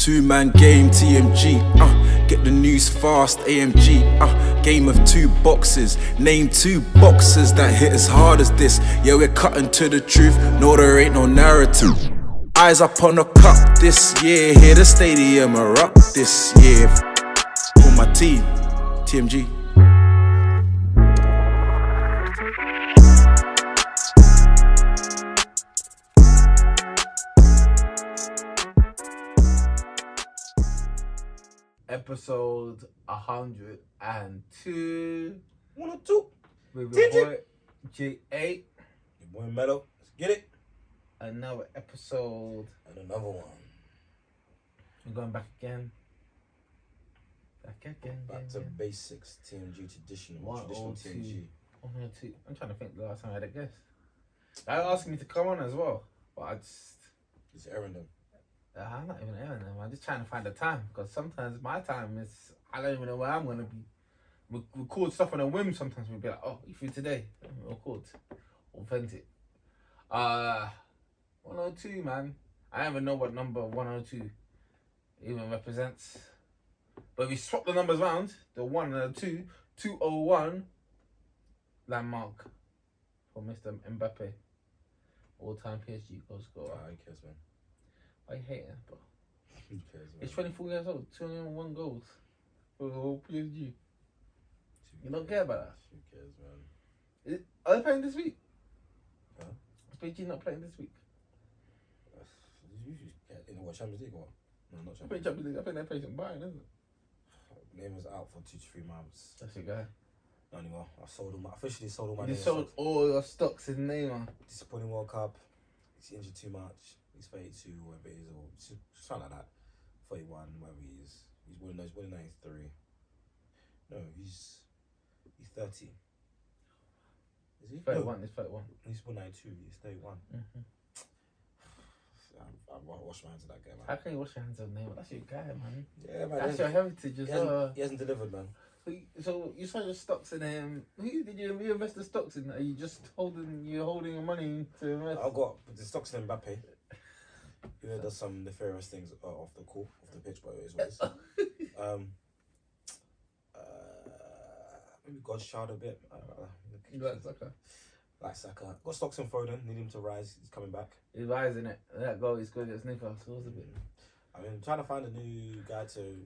Two-man game, TMG, get the news fast, AMG, game of two boxes. Name two boxers that hit as hard as this. Yeah, we're cutting to the truth, no, there ain't no narrative. Eyes up on the cup this year, hear the stadium erupt this year. For my team, TMG. Episode 102. 102. With your boy G8. Your boy Mello. Let's get it. Another episode. And another one. We're going back again. Back to basics. TMG traditional. Traditional TMG. 102. I'm trying to think the last time I had a guest. They asked me to come on as well. But I just... It's airing them. I'm not even airing them. I'm just trying to find the time. Because sometimes my time is... I don't even know where I'm going to be. We record stuff on a whim sometimes. We'll be like, oh, you free today? Record. Authentic. 102, man. I don't even know what number 102 even represents. But if we swap the numbers around, the 1 and the 2, 201 landmark for Mr. Mbappe. All-time PSG goal scorer. Who cares, man? I hate it, but Who cares, man? he's 24 years old, 201 goals for the whole PSG. You don't care about that? Who cares, man? Are they playing this week? Huh? Is PSG not playing this week? In what, Champions League or? No, not I think Champions League. Champions League. I think they're facing Bayern, isn't it? Neymar's out for 2 to 3 months. That's your guy. Not anymore. I officially sold all my You Neymar sold stocks. all your stocks in Neymar. Disappointing World Cup. He's injured too much. He's 32, whatever it is, or something like that. 41, whatever he is. He's winning 93. No, he's 30. Is he? 31, No. it's 31. He's 192. He's 31. Mm-hmm. I wash my hands of that guy, man. How can you wash your hands on Neymar? That's your guy, man. Yeah, man. That's your heritage as well. He hasn't delivered, man. So you sold your stocks in him. Who did you reinvest the stocks in? Are you just holding your money to invest? I've got the stocks in Mbappe. He does some nefarious things off the pitch, but it is what it is. Maybe God's child a bit. You like Saka? Like Saka. Got stocks in Foden. Need him to rise. He's coming back. He's rising it. That goal he scored against Newcastle was a bit. I mean, I'm trying to find a new guy to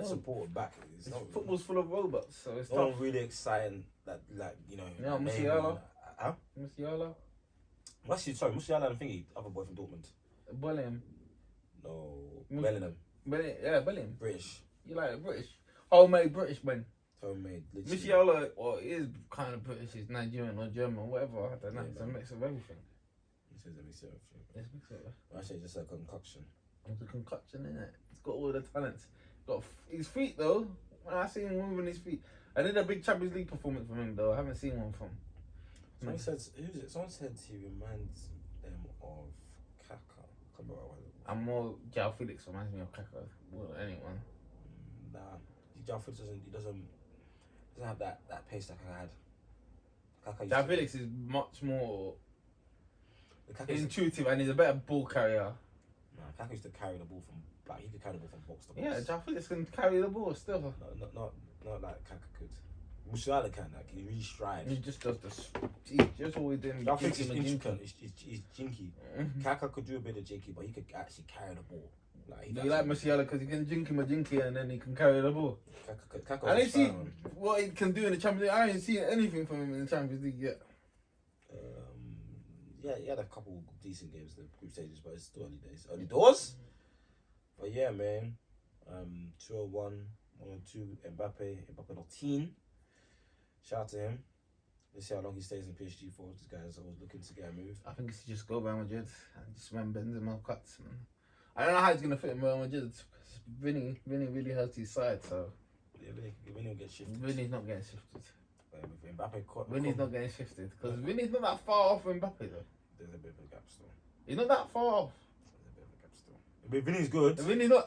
support back. Football's full of robots, so it's not tough. really exciting. Musiala. Huh? Musiala. Musiala and thingy, other boy from Dortmund. Bellingham. No, Bellingham. Bellingham. British. You like British? Homemade British man. Homemade. Musiala, well, he is kind of British. He's Nigerian or German, whatever. I don't know. It's a mix of everything. He says a mix of everything. It's a mix of everything. Actually, just a concoction. It's a concoction, isn't it? He's got all the talents. Got his feet though. When I see him moving his feet, I did a big Champions League performance from him though. I haven't seen one from. Someone said, who's it? Someone said he reminds them of Kaka. I'm more João Felix reminds me of Kaka more than anyone. Nah, João Felix doesn't have that pace that Kaka had. João Felix is much more intuitive and he's a better ball carrier. Nah, Kaka used to carry the ball from he could carry the ball from box to box. Yeah, João Felix can carry the ball still. No, not like Kaka could. Musiala can, like, he really strides. He just does this. He's just always doing. I think he's intricate. He's jinky. Kaka could do a bit of jinky, but he could actually carry the ball. You like Musiala because he can jinky and then he can carry the ball. Kaka I didn't see what he can do in the Champions League. I ain't seen anything from him in the Champions League yet. Yeah, he had a couple decent games in the group stages, but it's still early days. Early doors? But yeah, man. 201, 102, Mbappe 19. Shout out to him. Let's see how long he stays in PSG for. This guy is always looking to get a move. I think he should just go Real Madrid and just when Benzema cuts, man. I don't know how he's going to fit in Real Madrid because Vinny really hurts his side, so... Yeah, Vinny will get shifted. Vinny's not getting shifted. Vinny's not getting shifted because Vinny's not that far off Mbappe, though. There's a bit of a gap still. He's not that far off. There's a bit of a gap still. But Vinny's good. Vinny's not...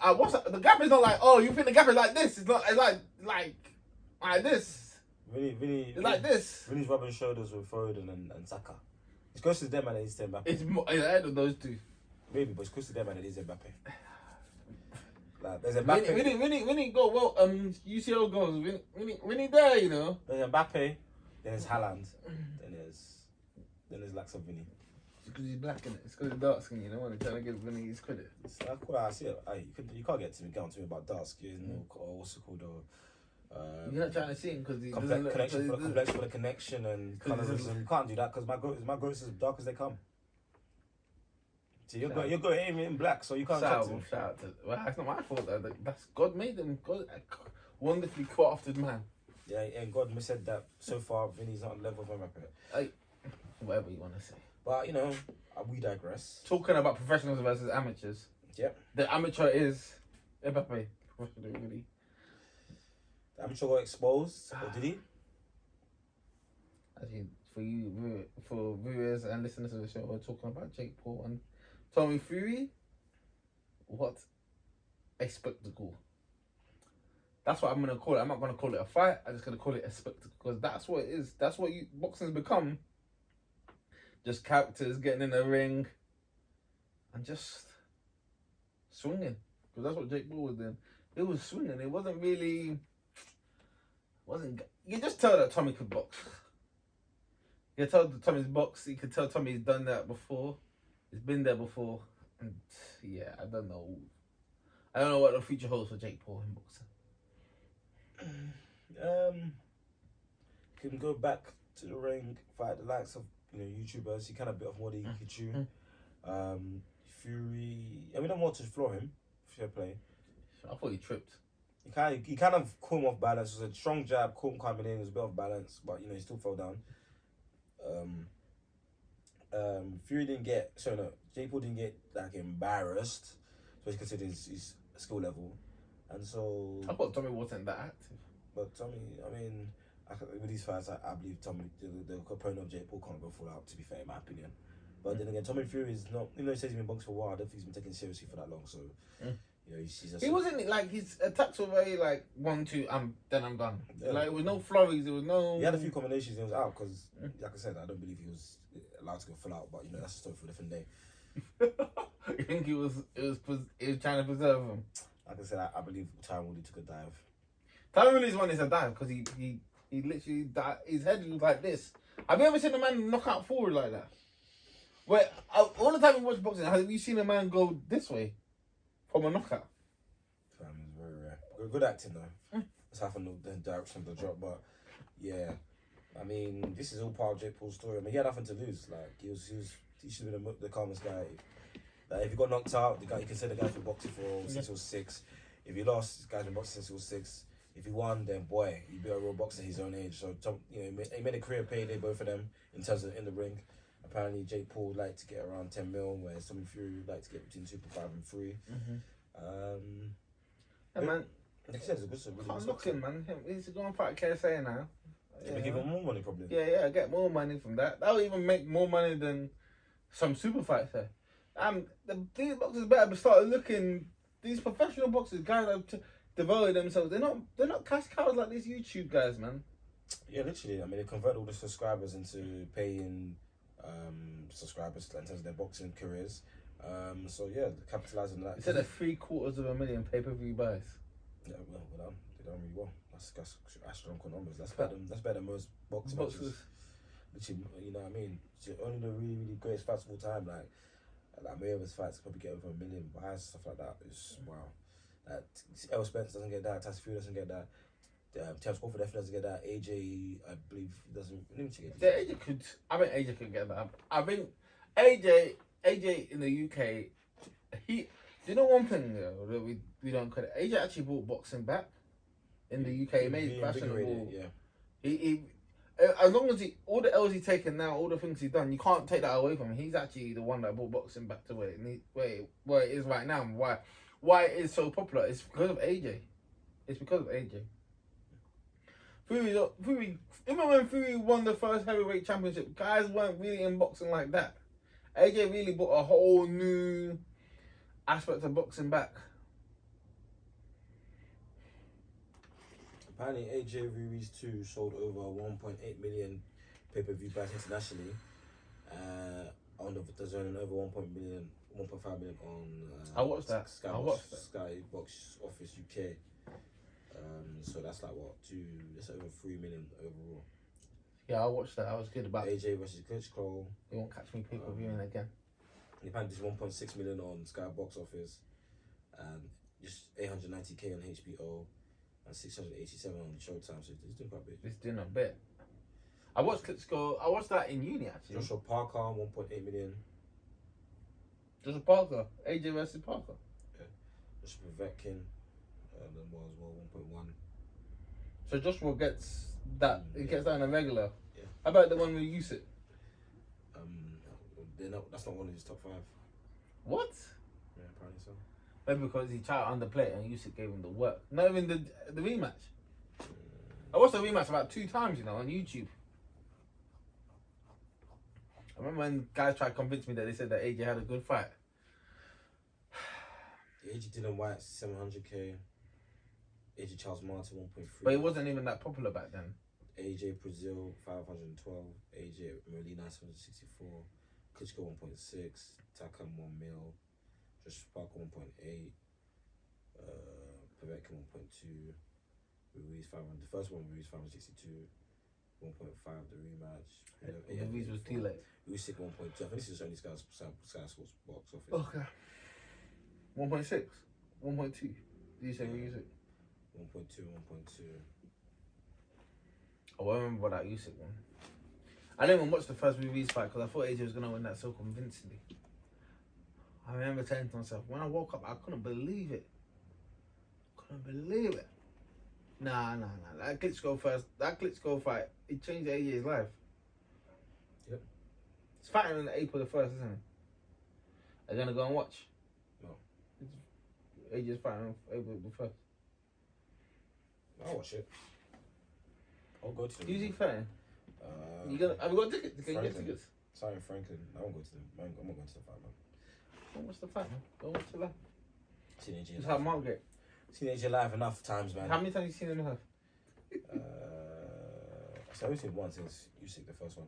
the gap is not like, oh, you think the gap is like this. It's not... It's like this. Vinny, it's like this. Vinny's rubbing shoulders with Foden and Saka. It's close to them and it's Mbappe. It's ahead of those two. Maybe, but it's close to them and it is Mbappe. Like there's Mbappe. Winnie go well. UCL goes. Winnie there, you know. There's Mbappe. Then there's Haaland. Then there's like some Vinny. It's because he's black, innit? It's because he's dark skin, you know. When they're trying to give Winnie his credit. That's cool. I see it. You can't get on to me about dark skin or what's it called? You're not trying to see him because he complex for the connection and colorism. You can't do that because my goat is as dark as they come. See, you're going aiming in black, so you can't shout out to. Well, it's not my fault though. That's God made them. God, wonderfully crafted man. Yeah, and God said that so far Vinny's not on level of Mbappe. Whatever you want to say. But you know, we digress. Talking about professionals versus amateurs. Yep. The amateur is Mbappe. Really. The amateur got exposed, or did he? Actually, for viewers and listeners of the show, we're talking about Jake Paul and Tommy Fury. What a spectacle. That's what I'm going to call it. I'm not going to call it a fight. I'm just going to call it a spectacle because that's what it is. That's what boxing's become. Just characters getting in the ring and just swinging. Because that's what Jake Paul was doing. It was swinging. It wasn't really... You just tell that Tommy could box. You can tell Tommy's box. You can tell Tommy's done that before. He's been there before. And yeah, I don't know. I don't know what the future holds for Jake Paul in boxing. Can go back to the ring, fight the likes of YouTubers. He kind of bit off more than he could chew. Fury. I mean, I don't want to floor him. Fair play. I thought he tripped. He kind of caught him off balance. It was a strong jab, caught him coming in. It was a bit off balance, but he still fell down. Fury didn't get. Jake Paul didn't get like embarrassed, so he considered his skill level, and so. I thought Tommy wasn't that active. But Tommy, I mean, with these fights, I believe Tommy, the opponent of Jake Paul, can't go full out. To be fair, in my opinion. But then again, Tommy Fury is not. He says he's been boxing for a while. I don't think he's been taken seriously for that long. So. He wasn't like his attacks were very like 1, 2, then I'm done. Yeah. Like it was no flurries, there was no. He had a few combinations. He was out because, like I said, I don't believe he was allowed to go full out. But that's a story for a different day. You think he was trying to preserve him? Like I said, I believe Tyron Woodley took a dive. Tyron Woodley's one is a dive because he literally died. His head was like this. Have you ever seen a man knock out forward like that? Where all the time you watch boxing, have you seen a man go this way? From a knockout. It's very rare. Good acting though. It's happened the direction of the drop, but yeah. I mean, this is all part of Jake Paul's story. I mean, he had nothing to lose. Like he should have been the calmest guy. Like if he got knocked out, you can say the guy's been boxing for since he was 6. If he lost, this guy's been boxing since he was 6. If he won, then boy, he'd be a real boxer his own age. So he made a career payday, both of them, in terms of in the ring. Apparently, Jake Paul liked to get around 10 mil, whereas Tommy Fury liked to get between 2.5 and 3. Man, like I said, it's a good. Can't knock him, man. He's going to fight KSA now. Yeah, give him more money, probably. Yeah, get more money from that. That'll even make more money than some super fights there. These boxers better start looking. These professional boxers, guys that have devoted themselves. They're not cash cows like these YouTube guys, man. Yeah, literally. I mean, they convert all the subscribers into paying subscribers in terms of their boxing careers. So yeah, capitalising on that. Instead of $750,000 pay-per-view buys. Yeah, well done. They done really well. That's astronomical numbers. That's better than most boxing matches. Literally, you know what I mean? So only the really, really greatest fights of all time, like Mayweather's fights, probably get over 1 million buys, stuff like that. It's wow. That El Spence doesn't get that. Tyson Fury doesn't get that. Terence Crawford definitely doesn't get that. AJ, I believe, doesn't. Let me check it. Yeah, AJ could. I think AJ could get that. I think AJ in the UK, do you know one thing though that we don't credit? AJ actually brought boxing back in the UK. He made it fashionable. Yeah. He as long as all the L's he's taken now, all the things he's done, you can't take that away from him. He's actually the one that brought boxing back to where it is right now. And why it is so popular? It's because of AJ. It's because of AJ. Fury, even when Fury won the first heavyweight championship, guys weren't really in boxing like that. AJ really brought a whole new aspect of boxing back. Apparently, AJ Ruiz 2 sold over 1.8 million pay-per-view buys internationally. On there's earning over 1.5 million on. I watched that. I watched that. Sky Box Office UK. So that's like what that's over 3 million overall. Yeah, I watched that. I was good about. AJ versus Klitschko. You won't catch me pay-per-viewing again. He paid this 1.6 million on Sky Box Office, and just 890k on HBO, and 687 on Showtime. So he's doing quite big. He's doing a bit. I watched Klitschko. I watched that in uni actually. Joshua Parker, 1.8 million. Joshua Parker. AJ versus Parker. Yeah. Joshua Vetkin, then was as well 1.1. So Joshua gets that. He gets that in a regular. Yeah. How about the one with Usyk? That's not one of his top 5. What? Yeah, apparently so. Maybe because he tried to underplay it and Usyk gave him the work. Not even the rematch. I watched the rematch about 2 times, you know, on YouTube. I remember when guys tried to convince me that they said that AJ had a good fight. AJ Dylan White, 700k. AJ Charles Martin, 1.3. But he wasn't even that popular back then. AJ Brazil, 512. AJ Molina, 764. Klitschko 1.6, Takam 1 mil, Josh Parker 1.8, Povetkin 1.2, Ruiz 500. The first one Ruiz 562, 1.5 the rematch. Ruiz was too late. Ruiz 1.2. I think this is only Sky Sports box office. Okay. 1.6, 1.2. Did you say Ruiz? 1.2. Oh, I remember that Usyk one. I didn't even watch the first Ruiz fight because I thought AJ was going to win that so convincingly. I remember saying to myself, when I woke up, I couldn't believe it. Nah. That Klitschko fight, it changed AJ's life. Yep. It's fighting on April the 1st, isn't it? Are you going to go and watch? No. AJ's fighting on April the 1st. I'll watch it. I'll go to them. Who's he fighting? Have you got tickets? Can you get tickets? Sorry, Franklin. I won't go to them. I'm not going to the fight, man. Don't watch the fight, man. Don't watch the live. Teenager Just live. have Margaret. Teenager live enough times, man. How many times have you seen him live? So I only seen it once since Usyk, the first one.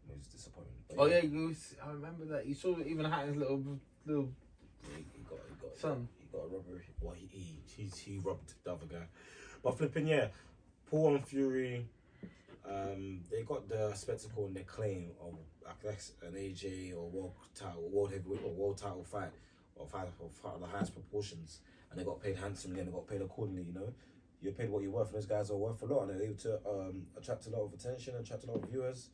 It was disappointing. But Oh yeah, I remember that. You saw even Hatton's little yeah, he got son. He got a robbery. Well, he robbed the other guy. But flipping, yeah, Paul and Fury. They got the spectacle and the claim of an AJ or world heavyweight or world title fight or fight of the highest proportions, and they got paid handsomely and they got paid accordingly. You know, you're paid what you're worth, and those guys are worth a lot, and they're able to attract a lot of attention, attract a lot of viewers.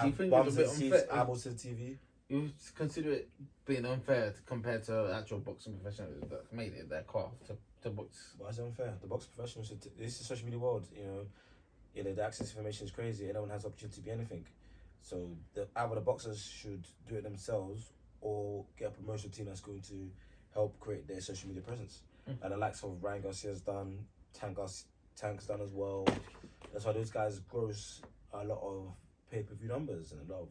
Do you think bums it's a and bit seats, unfair? eyeballs to the TV. You consider it being unfair compared to actual boxing professionals that made it their craft to box? Why is it unfair? The boxing professionals, this is social media world, you know. The access to information is crazy. Everyone has the opportunity to be anything. So either the boxers should do it themselves or get a promotional team that's going to help create their social media presence. And the likes of Ryan Garcia's done, Tank's done as well. That's why those guys gross a lot of pay-per-view numbers and a lot of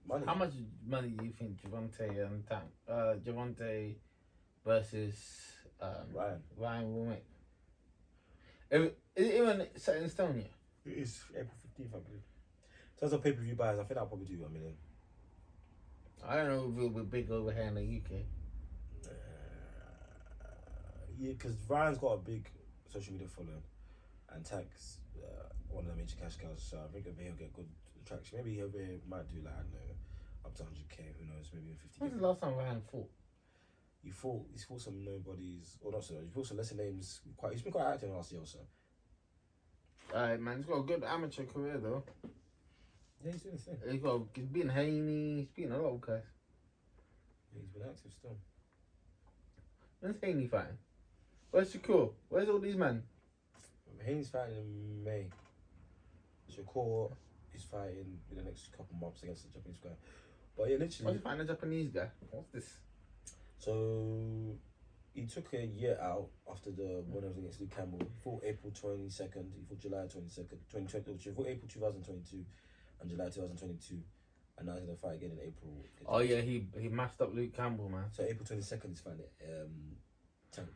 money. How much money do you think Javante and Javante versus Ryan will make? Is it even set in stone yet? It is April 15th, I believe. In terms of pay-per-view buys, I think I'll probably do $1 million. I don't know if it'll be big over here in the UK. Yeah, because Ryan's got a big social media following, and Tank's one of the major cash cows, so I think he'll get good traction. Maybe he might do like, I don't know, up to 100k, who knows, maybe 50k. When's the last time Ryan fought? He's fought some nobodies, or not so, he fought some lesser names. He's been quite active last year also. Alright, man, he's got a good amateur career though. Yeah, he's doing his thing. He's beaten Haney, he's beaten a lot of guys. Yeah, he's been active still. When's Haney fighting? Where's Shakur? Where's all these men? Haney's fighting in May. Shakur is fighting in the next couple months against the Japanese guy. But yeah, literally. Why's he fighting a Japanese guy? What's this? So he took a year out after the one that was against Luke Campbell. He fought April 22nd. He fought July 22nd, 2020. He fought April 2022 and July 2022, and now he's gonna fight again in April. Oh yeah, he mashed up Luke Campbell, man. So April 22nd he's fighting Tank.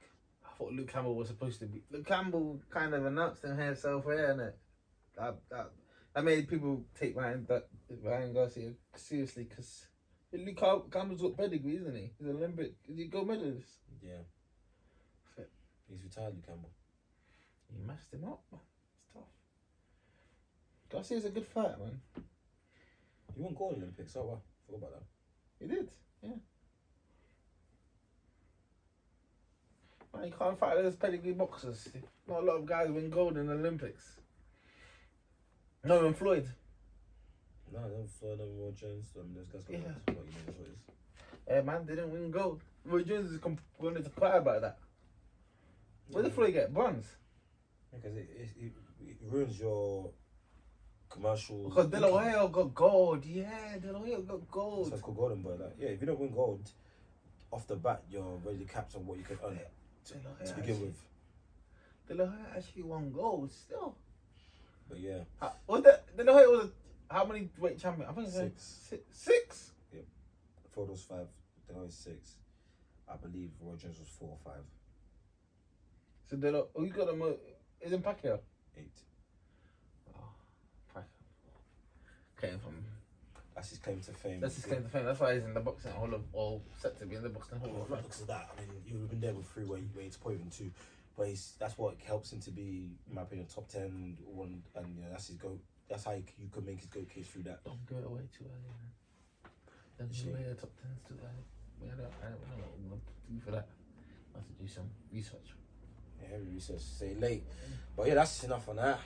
I thought Luke Campbell was supposed to be. Luke Campbell kind of announced himself here, innit? That I made people take Ryan Garcia seriously because Luke Campbell's got pedigree, isn't he? He's Olympic. He's a gold medalist. Yeah. He's retired, Luke Campbell. He messed him up, man. It's tough. Garcia's a good fighter, man. He won gold Olympics. Oh, wow. Forgot about that. He did, yeah. Man, you can't fight those pedigree boxers. Not a lot of guys win gold in the Olympics. No, even Floyd. No, no Floyd and Roy Jones. I mean, those guys got Yeah. what you know what it is. Yeah, man, they didn't win gold. Roy Jones is wanted to cry about that. Where did Floyd get? Bronze? Because it ruins your commercial. Because De La Hoya got gold. Yeah, De La Hoya got gold. So it's called golden, but like, yeah, if you don't win gold off the bat, you're already capped on what you can earn to begin with. De La Hoya actually won gold still. But yeah, De La Hoya was how many weight champion? I think it's six. Yep. For those 5, De La Hoya's 6. I believe Roy Jones was 4 or 5. So De La, who got the most? Isn't Pacquiao? 8. Oh, Pacquiao came from. That's his claim to fame. That's his claim to fame. That's why he's in the boxing hall of all set to be in the boxing hall of fame. Looks at that. I mean, you would have been there with 3 weights, probably even 2. But that's what helps him to be, in my opinion, top 10 one, and you know, that's his go. That's how you could make his go case through that. Don't give it away too early, man. Don't give away the top 10s too early. I don't know what I'm going to do for that. I have to do some research. Yeah, heavy research. Say late. But yeah, that's enough on that.